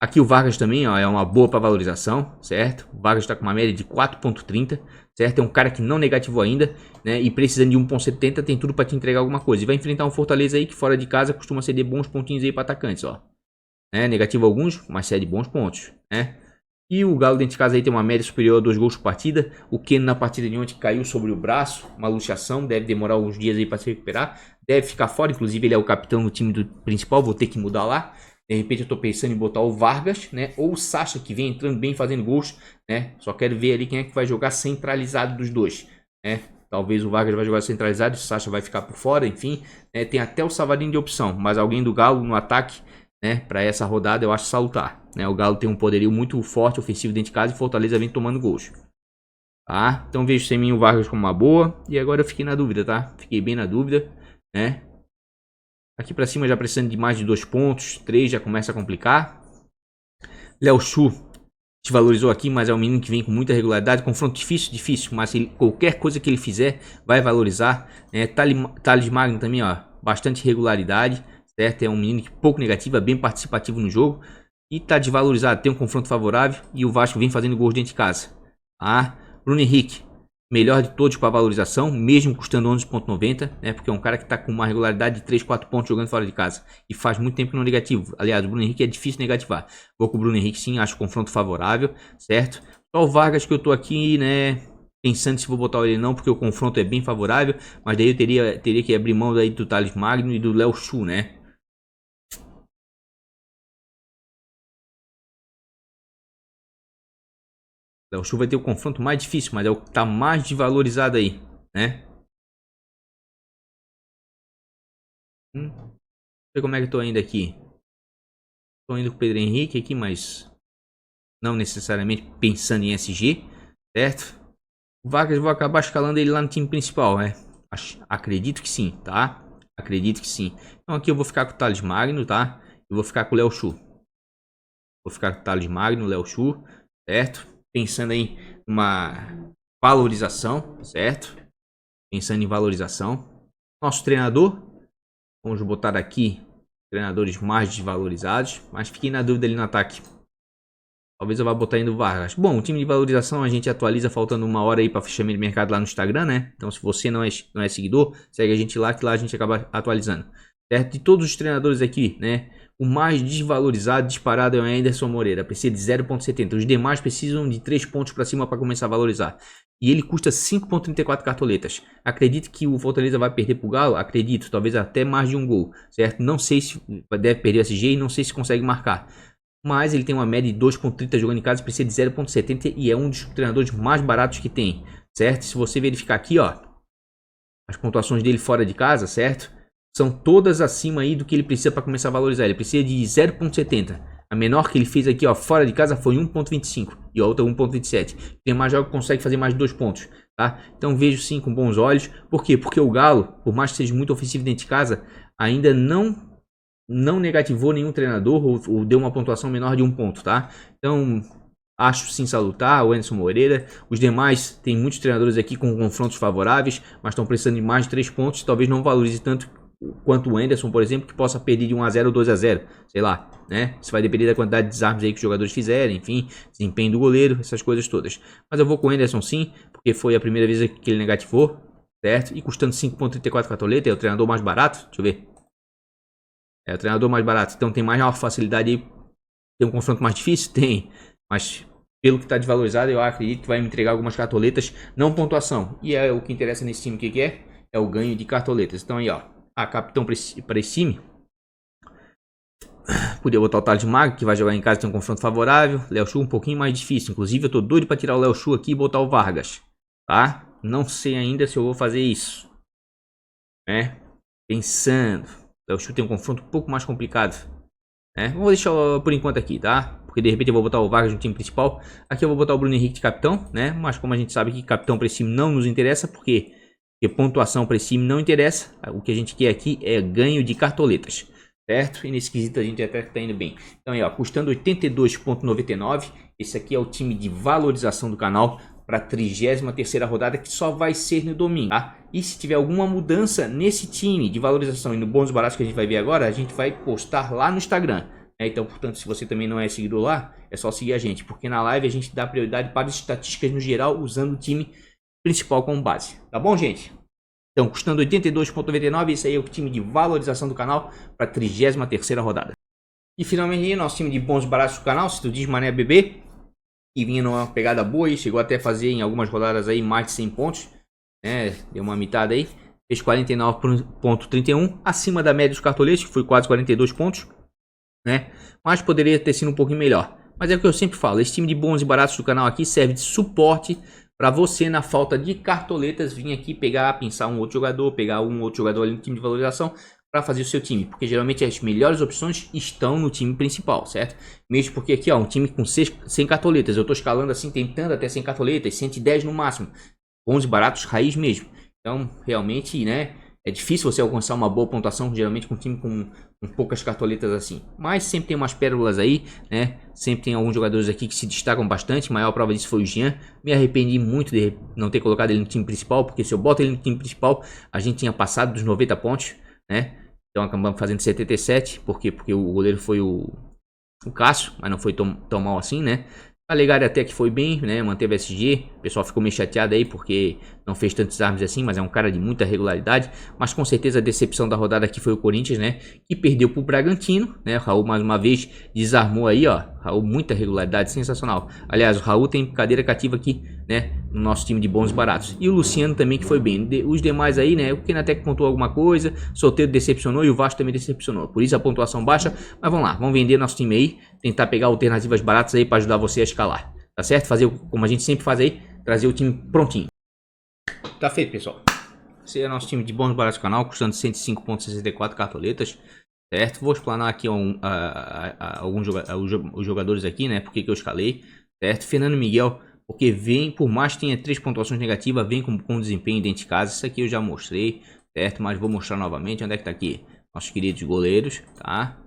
Aqui o Vargas também, ó, é uma boa para valorização, certo? O Vargas está com uma média de 4.30, certo? É um cara que não negativou ainda, né? E precisando de 1.70 tem tudo para te entregar alguma coisa. E vai enfrentar um Fortaleza aí que fora de casa costuma ceder bons pontinhos aí para atacantes, ó. Negativo alguns, mas cede bons pontos, né? E o Galo dentro de casa aí tem uma média superior a 2 gols por partida. O Keno na partida de ontem caiu sobre o braço, uma luxação, deve demorar alguns dias aí para se recuperar. Deve ficar fora, inclusive ele é o capitão do time do principal, vou ter que mudar lá. De repente eu tô pensando em botar o Vargas, né? Ou o Sacha, que vem entrando bem, fazendo gols, né? Só quero ver ali quem é que vai jogar centralizado dos dois, né? Talvez o Vargas vai jogar centralizado, o Sacha vai ficar por fora, enfim. Tem até o Savadinho de opção, mas alguém do Galo no ataque, né, para essa rodada eu acho salutar, né? O Galo tem um poderio muito forte ofensivo dentro de casa e Fortaleza vem tomando gols, tá? Então vejo sem mim o Vargas como uma boa e agora eu fiquei na dúvida, tá? Fiquei bem na dúvida, né? Aqui para cima já precisando de mais de 2 pontos, 3 já começa a complicar. Léo Chu desvalorizou aqui, mas é um menino que vem com muita regularidade, confronto difícil, mas qualquer coisa que ele fizer vai valorizar, né? Thales Magno também, ó, bastante regularidade, certo? É um menino que pouco negativo, é bem participativo no jogo e tá desvalorizado, tem um confronto favorável e o Vasco vem fazendo gols dentro de casa. Ah, Bruno Henrique, melhor de todos para valorização, mesmo custando 11.90, né? Porque é um cara que tá com uma regularidade de 3, 4 pontos jogando fora de casa e faz muito tempo que não é negativo. Aliás, o Bruno Henrique é difícil negativar. Vou com o Bruno Henrique sim, acho confronto favorável, certo? Só o Vargas que eu tô aqui, né, pensando se vou botar ele não, porque o confronto é bem favorável, mas daí eu teria que abrir mão daí do Thales Magno e do Léo Chu, né? O Chu vai ter o confronto mais difícil, mas é o que tá mais desvalorizado aí, né? Deixa eu ver como é que eu tô indo aqui. Tô indo com o Pedro Henrique aqui, mas não necessariamente pensando em SG, certo? O Vargas vou acabar escalando ele lá no time principal, né? Acredito que sim, tá? Acredito que sim. Então aqui eu vou ficar com o Thales Magno, tá? Eu vou ficar com o Léo Xu. Vou ficar com o Thales Magno, Léo Xu, certo? Pensando em uma valorização, certo? Pensando em valorização. Nosso treinador, vamos botar aqui treinadores mais desvalorizados, mas fiquei na dúvida ali no ataque. Talvez eu vá botar indo Vargas. Bom, o time de valorização a gente atualiza faltando 1 hora aí para fechamento de mercado lá no Instagram, né? Então se você não é seguidor, segue a gente lá que lá a gente acaba atualizando. Certo? De todos os treinadores aqui, né? O mais desvalorizado, disparado é o Anderson Moreira. Precisa de 0.70. Os demais precisam de 3 pontos para cima para começar a valorizar. E ele custa 5.34 cartoletas. Acredito que o Fortaleza vai perder pro Galo? Acredito. Talvez até mais de um gol. Certo? Não sei se deve perder o SG e não sei se consegue marcar. Mas ele tem uma média de 2.30 jogando em casa, precisa de 0.70 e é um dos treinadores mais baratos que tem, certo? Se você verificar aqui, ó, as pontuações dele fora de casa, certo? São todas acima aí do que ele precisa para começar a valorizar. Ele precisa de 0.70. A menor que ele fez aqui, ó, fora de casa foi 1.25 e a outra 1.27. Tem mais jogo que consegue fazer mais de 2 pontos, tá? Então vejo sim com bons olhos. Por quê? Porque o Galo, por mais que seja muito ofensivo dentro de casa, ainda não negativou nenhum treinador ou deu uma pontuação menor de 1 ponto, tá? Então, acho sim salutar o Anderson Moreira. Os demais, tem muitos treinadores aqui com confrontos favoráveis, mas estão precisando de mais de 3 pontos. Talvez não valorize tanto quanto o Anderson, por exemplo, que possa perder de 1 a 0 ou 2 a 0, sei lá, né? Isso vai depender da quantidade de desarmes aí que os jogadores fizerem, enfim, desempenho do goleiro, essas coisas todas. Mas eu vou com o Anderson sim, porque foi a primeira vez que ele negativou, certo? E custando 5.34 cartoleta, é o treinador mais barato, deixa eu ver. É o treinador mais barato, então tem mais uma facilidade aí. Tem um confronto mais difícil? Tem. Mas pelo que está desvalorizado, eu acredito que vai me entregar algumas cartoletas, não pontuação. E é o que interessa nesse time, o que é? É o ganho de cartoletas. Então aí, ó, a capitão para esse time. Podia botar o Thales Magno, que vai jogar em casa, tem um confronto favorável. Léo Xu um pouquinho mais difícil. Inclusive eu tô doido para tirar o Léo Xu aqui e botar o Vargas. Tá? Não sei ainda se eu vou fazer isso. Né? Pensando. O Léo Xu tem um confronto um pouco mais complicado. Né? Vou deixar por enquanto aqui, tá? Porque de repente eu vou botar o Vargas no time principal. Aqui eu vou botar o Bruno Henrique de capitão, né? Mas como a gente sabe que capitão para esse time não nos interessa, porque pontuação para esse time não interessa. O que a gente quer aqui é ganho de cartoletas, certo? E nesse quesito a gente até tá indo bem. Então aí, ó, custando 82,99. Esse aqui é o time de valorização do canal para a 33ª rodada, que só vai ser no domingo, tá? E se tiver alguma mudança nesse time de valorização e no bônus barato que a gente vai ver agora, a gente vai postar lá no Instagram. Então, portanto, se você também não é seguidor lá, é só seguir a gente, porque na live a gente dá prioridade para as estatísticas no geral, usando o time principal como base. Tá bom, gente? Então, custando 82,99, esse aí é o time de valorização do canal para a 33ª rodada. E finalmente, nosso time de bônus baratos do canal, se tu diz Mané Bebê, que vinha numa pegada boa e chegou até a fazer em algumas rodadas aí mais de 100 pontos, né? Deu uma mitada aí, fez 49,31, acima da média dos cartoletes, que foi quase 42 pontos, né? Mas poderia ter sido um pouquinho melhor. Mas é o que eu sempre falo, esse time de bons e baratos do canal aqui serve de suporte para você, na falta de cartoletas, vir aqui pegar, pensar um outro jogador, pegar um outro jogador ali no time de valorização para fazer o seu time, porque geralmente as melhores opções estão no time principal, certo? Mesmo porque aqui, ó, um time com 100 cartoletas, eu tô escalando assim, tentando até 100 cartoletas, 110 no máximo, bons e baratos raiz mesmo. Então, realmente, né, é difícil você alcançar uma boa pontuação, geralmente com um time com poucas cartoletas assim. Mas sempre tem umas pérolas aí, né? Sempre tem alguns jogadores aqui que se destacam bastante. A maior prova disso foi o Jean. Me arrependi muito de não ter colocado ele no time principal, porque se eu boto ele no time principal, a gente tinha passado dos 90 pontos, né? Então acabamos fazendo 77, por quê? Porque o goleiro foi o Cássio, mas não foi tão mal assim, né? A Legare até que foi bem, né? Manteve SG. O pessoal ficou meio chateado aí porque não fez tantos armas assim, mas é um cara de muita regularidade. Mas com certeza a decepção da rodada aqui foi o Corinthians, né? Que perdeu pro Bragantino, né? O Raul mais uma vez desarmou aí, ó. Raul, muita regularidade, sensacional. Aliás, o Raul tem cadeira cativa aqui, né? No nosso time de bons baratos. E o Luciano também que foi bem. Os demais aí, né? O Kenatec pontuou alguma coisa. Solteiro decepcionou e o Vasco também decepcionou. Por isso a pontuação baixa. Mas vamos lá, vamos vender nosso time aí. Tentar pegar alternativas baratas aí para ajudar você a escalar. Tá certo? Fazer como a gente sempre faz aí. Trazer o time prontinho. Tá feito, pessoal. Esse é o nosso time de bônus baratos do canal, custando 105,64 cartoletas. Certo? Vou explanar aqui alguns os jogadores aqui, né? Porque que eu escalei. certo? Fernando Miguel, porque vem, por mais que tenha 3 pontuações negativas, vem com desempenho dentro de casa. Isso aqui eu já mostrei, certo? Mas vou mostrar novamente. Onde é que tá aqui? Nossos queridos goleiros, tá?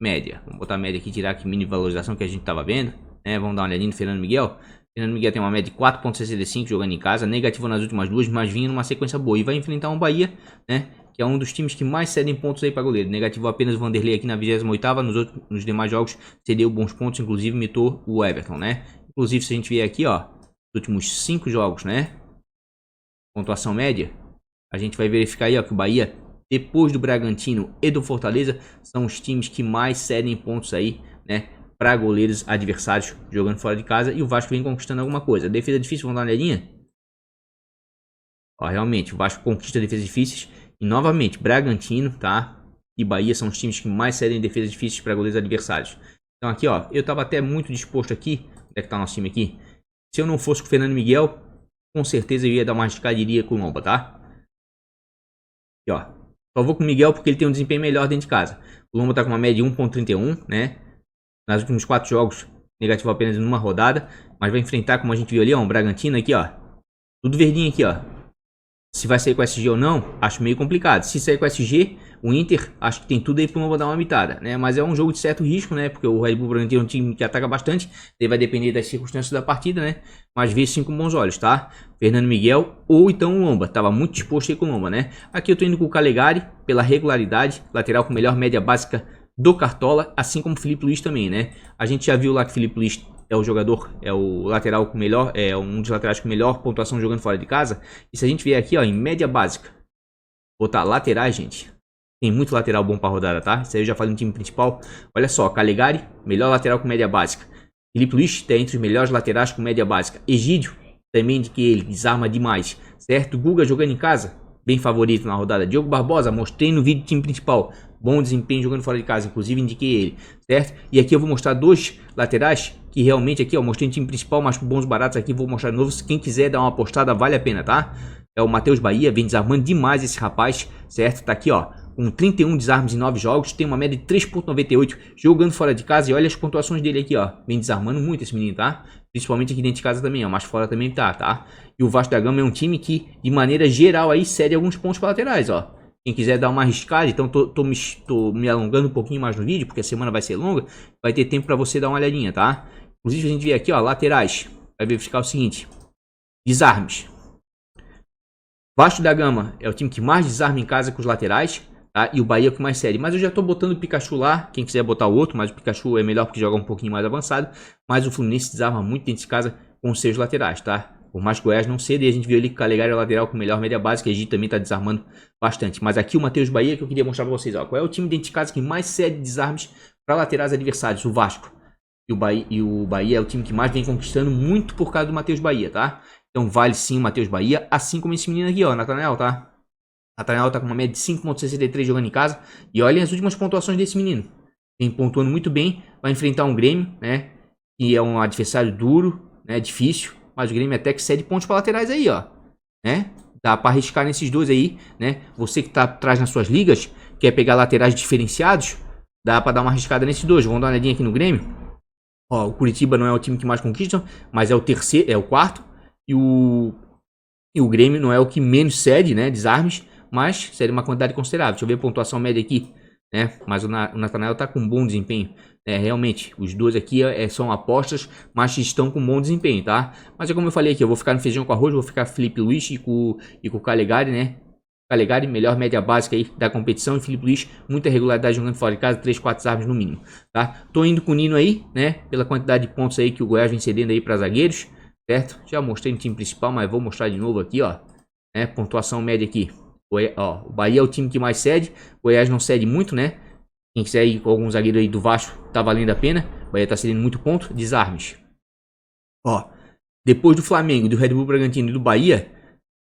Média. Vamos botar a média aqui, tirar aqui mini valorização que a gente tava vendo, né? Vamos dar uma olhadinha no Fernando Miguel. Fernando Miguel tem uma média de 4.65 jogando em casa, negativo nas últimas duas, mas vinha numa sequência boa. E vai enfrentar um Bahia, né? Que é um dos times que mais cedem pontos aí para goleiro. Negativo apenas o Vanderlei aqui na 28ª, nos demais jogos cedeu bons pontos, inclusive imitou o Everton, né? Inclusive se a gente vier aqui, ó, os últimos 5 jogos, né? Pontuação média, a gente vai verificar aí, ó, que o Bahia, depois do Bragantino e do Fortaleza, são os times que mais cedem pontos aí, né? Para goleiros adversários jogando fora de casa. E o Vasco vem conquistando alguma coisa. Defesa difícil, vamos dar uma olhadinha? Ó, realmente, o Vasco conquista defesas difíceis. E novamente, Bragantino, tá? E Bahia são os times que mais cedem defesas difíceis para goleiros adversários. Então aqui, ó, eu tava até muito disposto aqui. Onde é que tá nosso time aqui? Se eu não fosse com o Fernando Miguel, com certeza eu ia dar uma arriscadinha com o Lomba, tá? Aqui, ó. Só vou com o Miguel porque ele tem um desempenho melhor dentro de casa. O Lomba tá com uma média de 1.31, né? Nos últimos 4 jogos, negativo apenas numa rodada. Mas vai enfrentar, como a gente viu ali, ó, um Bragantino aqui, ó. Tudo verdinho aqui, ó. Se vai sair com SG ou não, acho meio complicado. Se sair com SG, o Inter, acho que tem tudo aí pro Lomba dar uma mitada, né? Mas é um jogo de certo risco, né? Porque o Red Bull Bragantino é um time que ataca bastante. Ele vai depender das circunstâncias da partida, né? Mas vê sim com bons olhos, tá? Fernando Miguel ou então o Lomba. Tava muito disposto aí com o Lomba, né? Aqui eu tô indo com o Calegari, pela regularidade. Lateral com melhor média básica do Cartola, assim como o Felipe Luiz também, né? A gente já viu lá que o Felipe Luiz é o jogador, é o lateral com melhor, é um dos laterais com melhor pontuação jogando fora de casa. E se a gente vier aqui, ó, em média básica, botar laterais, gente, tem muito lateral bom pra rodada, tá? Isso aí eu já falei no time principal. Olha só, Calegari, melhor lateral com média básica. Felipe Luiz tá entre os melhores laterais com média básica. Egídio, também de que ele desarma demais, certo? Guga jogando em casa, bem favorito na rodada. Diogo Barbosa, mostrei no vídeo do time principal. Bom desempenho jogando fora de casa, inclusive indiquei ele, certo? E aqui eu vou mostrar 2 laterais que realmente aqui, ó, mostrei no time principal, mas com bons baratos aqui, vou mostrar de novo. Se quem quiser dar uma apostada, vale a pena, tá? É o Matheus Bahia, vem desarmando demais esse rapaz, certo? Tá aqui, ó, com 31 desarmes em 9 jogos, tem uma média de 3.98 jogando fora de casa. E olha as pontuações dele aqui, ó, vem desarmando muito esse menino, tá? Principalmente aqui dentro de casa também, ó, mas fora também tá? E o Vasco da Gama é um time que, de maneira geral, aí cede alguns pontos para laterais, ó. Quem quiser dar uma arriscada, então tô me alongando um pouquinho mais no vídeo, porque a semana vai ser longa, vai ter tempo para você dar uma olhadinha, tá? Inclusive a gente vê aqui, ó, laterais, vai verificar o seguinte, desarmes. Vasco da Gama é o time que mais desarma em casa com os laterais, tá? E o Bahia com mais série. Mas eu já tô botando o Pikachu lá, quem quiser botar o outro, mas o Pikachu é melhor porque joga um pouquinho mais avançado, mas o Fluminense desarma muito dentro de casa com os seus laterais, tá? Por mais que o Goiás não ceda, e a gente viu ali que o Calegari é o lateral com melhor média básica, e a gente também está desarmando bastante. Mas aqui o Matheus Bahia que eu queria mostrar para vocês, ó, qual é o time dentro de casa que mais cede desarmes para laterais adversários, o Vasco. E o Bahia é o time que mais vem conquistando muito por causa do Matheus Bahia, tá? Então vale sim o Matheus Bahia, assim como esse menino aqui, ó, Natanael, tá? Natanael tá com uma média de 5.63 jogando em casa, e olhem as últimas pontuações desse menino. Vem pontuando muito bem, vai enfrentar um Grêmio, né? Que é um adversário duro, né? Difícil. Mas o Grêmio até que cede pontos para laterais aí, ó. Né? Dá para arriscar nesses dois aí, né? Você que tá atrás nas suas ligas, quer pegar laterais diferenciados, dá para dar uma arriscada nesses dois. Vamos dar uma olhadinha aqui no Grêmio. Ó, o Curitiba não é o time que mais conquista, mas é o terceiro, é o quarto. E o Grêmio não é o que menos cede, né? Desarmes, mas cede uma quantidade considerável. Deixa eu ver a pontuação média aqui, né? Mas o Natanael tá com um bom desempenho. Realmente, os dois aqui são apostas, mas estão com bom desempenho, tá? Mas é como eu falei aqui, eu vou ficar no feijão com arroz, vou ficar Felipe Luiz e com o Calegari, né? Calegari, melhor média básica aí da competição, e Felipe Luiz, muita regularidade jogando fora de casa, 3, 4 armas no mínimo, tá? Tô indo com o Nino aí, né? Pela quantidade de pontos aí que o Goiás vem cedendo aí para zagueiros, certo? Já mostrei no time principal, mas vou mostrar de novo aqui, ó. Né? Pontuação média aqui. O Bahia é o time que mais cede, o Goiás não cede muito, né? Quem quiser ir com algum zagueiro aí do Vasco, tá valendo a pena. O Bahia tá cedendo muito ponto. Desarmes. Ó, depois do Flamengo, do Red Bull Bragantino e do Bahia,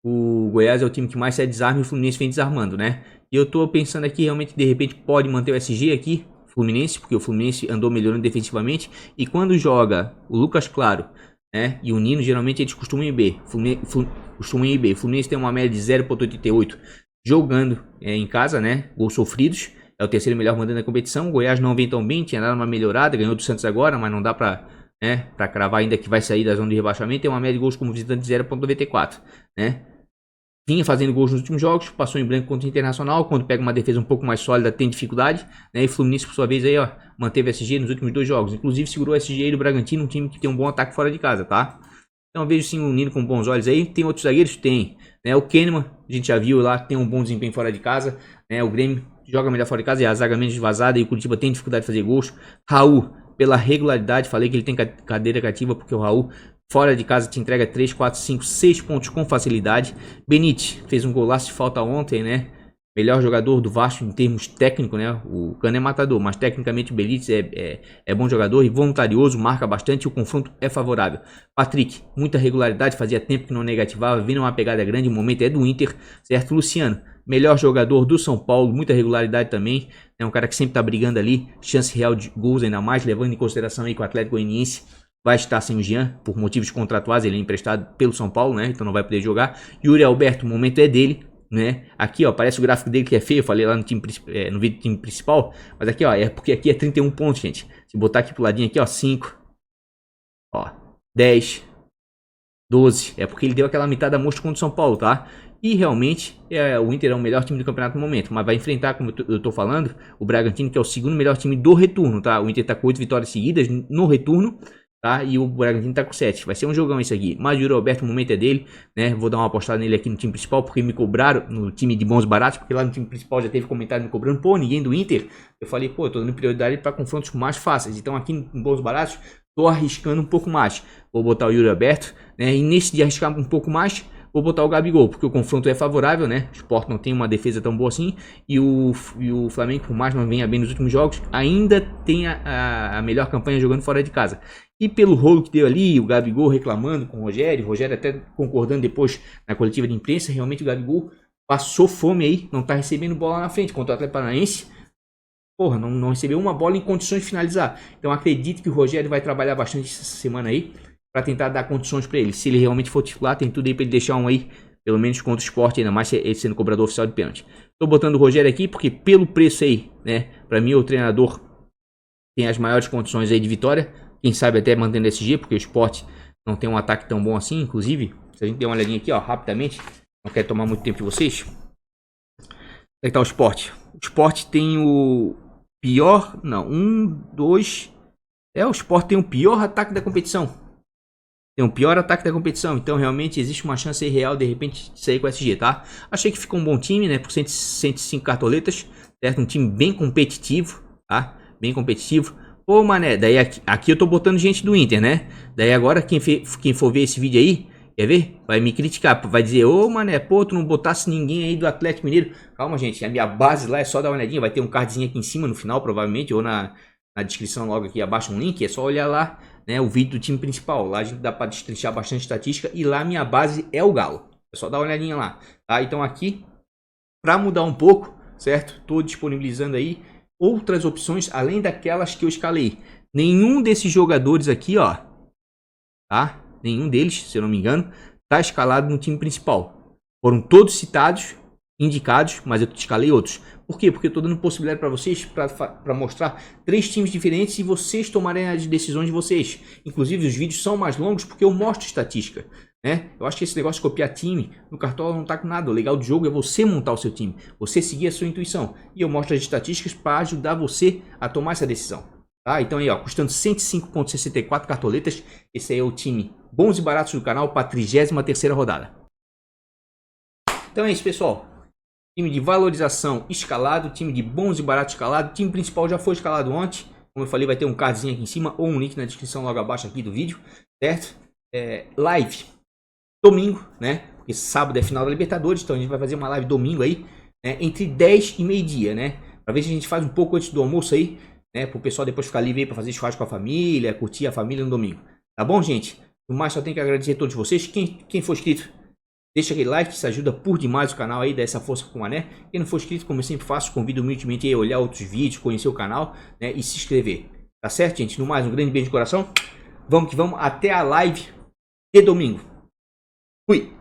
o Goiás é o time que mais cede desarme e o Fluminense vem desarmando, né? E eu tô pensando aqui, realmente, de repente, pode manter o SG aqui, Fluminense, porque o Fluminense andou melhorando defensivamente. E quando joga o Lucas Claro, né, e o Nino, geralmente eles costumam ir B. O Fluminense tem uma média de 0.88 jogando em casa, né? Gols sofridos. É o terceiro melhor mandando na competição. O Goiás não vem tão bem, tinha dado uma melhorada, ganhou do Santos agora, mas não dá pra né? Para cravar ainda que vai sair da zona de rebaixamento, tem uma média de gols como visitante de 0,94, né? Vinha fazendo gols nos últimos jogos, passou em branco contra o Internacional, quando pega uma defesa um pouco mais sólida tem dificuldade, né? E o Fluminense, por sua vez, aí, ó, manteve o SG nos últimos 2 jogos, inclusive segurou o SG aí do Bragantino, um time que tem um bom ataque fora de casa, tá? Então vejo sim o Nino com bons olhos aí. Tem outros zagueiros? Tem, né? O Kahneman, a gente já viu lá, tem um bom desempenho fora de casa, né? O Grêmio joga melhor fora de casa e a zaga menos vazada, e o Curitiba tem dificuldade de fazer gols. Raul, pela regularidade, falei que ele tem cadeira cativa, porque o Raul fora de casa te entrega 3, 4, 5, 6 pontos com facilidade. Benítez fez um golaço de falta ontem, né? Melhor jogador do Vasco em termos técnicos, né? O Cano é matador, mas tecnicamente o Benítez é bom jogador e voluntarioso, marca bastante e o confronto é favorável. Patrick, muita regularidade, fazia tempo que não negativava, vindo uma pegada grande, o momento é do Inter, certo? Luciano, melhor jogador do São Paulo, muita regularidade também, é um cara que sempre tá brigando ali, chance real de gols ainda mais, levando em consideração aí que o Atlético Goianiense vai estar sem o Jean, por motivos contratuais, ele é emprestado pelo São Paulo, né? Então não vai poder jogar. Yuri Alberto, o momento é dele, né? Aqui, ó, parece o gráfico dele que é feio, eu falei lá no time no vídeo do time principal, mas aqui, ó, é porque aqui é 31 pontos, gente. Se botar aqui pro ladinho aqui, ó, 5, ó, 10, 12, é porque ele deu aquela mitada monstro contra o São Paulo, tá? E realmente, o Inter é o melhor time do campeonato no momento, mas vai enfrentar, como eu tô falando, o Bragantino, que é o segundo melhor time do retorno, tá? O Inter tá com 8 vitórias seguidas no retorno, tá? E o Bragantino tá com 7. Vai ser um jogão esse aqui. Mas o Yuri Alberto, o momento é dele, né? Vou dar uma apostada nele aqui no time principal, porque me cobraram no time de bons baratos, porque lá no time principal já teve comentário me cobrando, pô, ninguém do Inter. Eu falei, pô, eu tô dando prioridade para confrontos mais fáceis. Então aqui em bons baratos, tô arriscando um pouco mais. Vou botar o Yuri Alberto, né? E nesse de arriscar um pouco mais, vou botar o Gabigol, porque o confronto é favorável, né? O Sport não tem uma defesa tão boa assim. E o Flamengo, por mais não venha bem nos últimos jogos, ainda tem a melhor campanha jogando fora de casa. E pelo rolo que deu ali, o Gabigol reclamando com o Rogério até concordando depois na coletiva de imprensa, realmente o Gabigol passou fome aí, não tá recebendo bola na frente contra o Atlético Paranaense. Porra, não recebeu uma bola em condições de finalizar. Então acredito que o Rogério vai trabalhar bastante essa semana aí, para tentar dar condições para ele. Se ele realmente for titular, tem tudo aí para ele deixar um aí, pelo menos contra o Sport, ainda mais ele sendo cobrador oficial de pênalti. Tô botando o Rogério aqui porque pelo preço aí, né, para mim o treinador tem as maiores condições aí de vitória. Quem sabe até mantendo SG, porque o Sport não tem um ataque tão bom assim. Inclusive, se a gente der uma olhadinha aqui, ó, rapidamente, não quero tomar muito tempo de vocês. Como é que tá o Sport? O Sport tem o pior, não, o Sport tem o pior ataque da competição. Tem o pior ataque da competição, então realmente existe uma chance real de repente de sair com o SG, tá? Achei que ficou um bom time, né? Por 105 cartoletas, certo? Um time bem competitivo, tá? Bem competitivo. Ô, mané, daí aqui eu tô botando gente do Inter, né? Daí agora quem for ver esse vídeo aí, quer ver? Vai me criticar, vai dizer, ô, mané, pô, tu não botasse ninguém aí do Atlético Mineiro. Calma, gente, a minha base lá é só dar uma olhadinha, vai ter um cardzinho aqui em cima no final, provavelmente, ou na descrição logo aqui abaixo um link, é só olhar lá, né, o vídeo do time principal. Lá a gente dá para destrinchar bastante estatística e lá a minha base é o Galo. É só dar uma olhadinha lá, tá? Então aqui, para mudar um pouco, certo? Tô disponibilizando aí outras opções além daquelas que eu escalei. Nenhum desses jogadores aqui, ó, tá? Nenhum deles, se eu não me engano, tá escalado no time principal. Foram todos citados, indicados, mas eu escalei outros. Por quê? Porque eu tô dando possibilidade para vocês, para mostrar 3 times diferentes e vocês tomarem as decisões de vocês. Inclusive os vídeos são mais longos porque eu mostro estatística, né? Eu acho que esse negócio de copiar time no Cartola não tá com nada. O legal do jogo é você montar o seu time, você seguir a sua intuição. E eu mostro as estatísticas para ajudar você a tomar essa decisão. Tá? Então aí, ó, custando 105,64 cartoletas, esse aí é o time bons e baratos do canal para a 33ª rodada. Então é isso, pessoal. Time de valorização escalado, time de bons e baratos escalado, time principal já foi escalado ontem. Como eu falei, vai ter um cardzinho aqui em cima ou um link na descrição logo abaixo aqui do vídeo, certo? Live domingo, né? Porque sábado é final da Libertadores, então a gente vai fazer uma live domingo aí, né? Entre 10 e meio-dia, né? Pra ver se a gente faz um pouco antes do almoço aí, né? Pro pessoal depois ficar livre aí pra fazer churrasco com a família, curtir a família no domingo. Tá bom, gente? No mais, só tenho que agradecer a todos vocês. Quem for inscrito, deixa aquele like, isso ajuda por demais o canal aí, dá essa força pro Mané. Quem não for inscrito, como eu sempre faço, convido humildemente a olhar outros vídeos, conhecer o canal, né, e se inscrever. Tá certo, gente? No mais, um grande beijo de coração. Vamos que vamos, até a live de domingo. Fui!